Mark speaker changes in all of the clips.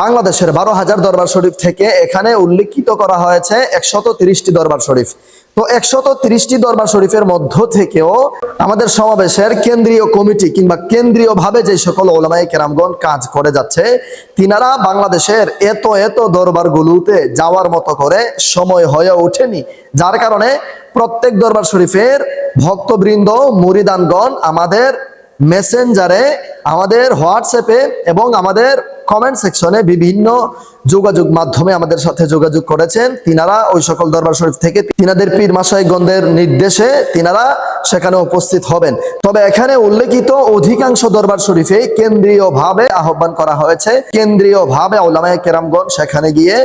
Speaker 1: বাংলাদেশের 12,000 দরবার শরীফ থেকে এখানে উল্লেখিত করা হয়েছে 130টি দরবার শরীফ। তো 130টি দরবার শরীফের মধ্য থেকেও আমাদের সমাবেশের কেন্দ্রীয় কমিটি কিংবা কেন্দ্রীয়ভাবে যে সকল ওলামায়ে কেরামগণ কাজ করে যাচ্ছে, তিনারা বাংলাদেশের এত দরবারগুলোতে যাওয়ার মতো করে সময় হয়ে ওঠেনি, যার কারণে প্রত্যেক দরবার শরীফের ভক্তবৃন্দ মুরিদানগণ আমাদের মেসেঞ্জারে, আমাদের হোয়াটসঅ্যাপে এবং আমাদের কমেন্ট সেকশনে বিভিন্ন যোগাযোগ মাধ্যমে আমাদের সাথে যোগাযোগ করেছেন। তিনারা ওই সকল দরবার শরীফ থেকে তিনাদের পীর মাশায়েখগণদের নির্দেশে তিনারা সেখানে উপস্থিত হবেন। তবে এখানে উল্লেখিত অধিকাংশ দরবার শরীফে কেন্দ্রীয়ভাবে আহ্বান করা হয়েছে, কেন্দ্রীয়ভাবে উলামায়ে কেরামগণ সেখানে গিয়ে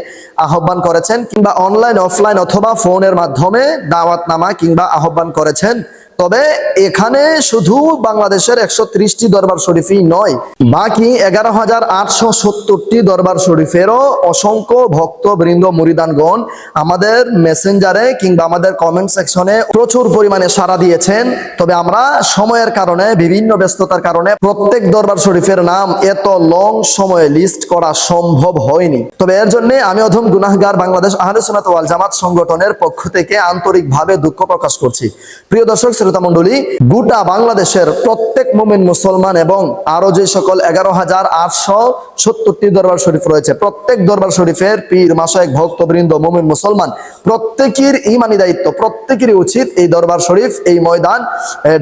Speaker 1: আহ্বান করেছেন, কিংবা অনলাইন অফলাইন অথবা ফোনের মাধ্যমে দাওয়াতনামা কিংবা আহ্বান করেছেন। তবে এখানে শুধু বাংলাদেশের 130টি দরবার শরীফই নয়, বাকি 11,870টি দরবার শরীফেরও অসংখ্য ভক্তবৃন্দ মুরিদানগণ আমাদের মেসেঞ্জারে কিংবা আমাদের কমেন্ট সেকশনে প্রচুর পরিমাণে সাড়া দিয়েছেন। তবে আমরা সময়ের কারণে, বিভিন্ন ব্যস্ততার কারণে প্রত্যেক দরবার শরীফের নাম এত লং সময়ে লিস্ট করা সম্ভব হয়নি। তবে এর জন্য আমি অধম গুনাহগার বাংলাদেশ আহলে সুন্নাত ওয়াল জামাত সংগঠনের পক্ষ থেকে আন্তরিকভাবে দুঃখ প্রকাশ করছি। প্রিয় দর্শক শ্রোতা মণ্ডলী, গোটা বাংলাদেশের প্রত্যেক মুমিন মুসলমান এবং আরো যে সকল 11,870টি দরবার শরীফ রয়েছে, প্রত্যেক দরবার শরীফের পীর মাশায়েখ ভক্তবৃন্দ মুমিন মুসলমান প্রত্যেকের ঈমানি দায়িত্ব, প্রত্যেকেরই উচিত এই দরবার শরীফ, এই ময়দান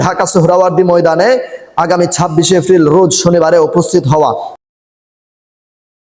Speaker 1: ঢাকা সোহরাওয়ার্দী ময়দানে আগামী 26 এপ্রিল রোজ শনিবারে উপস্থিত হওয়া।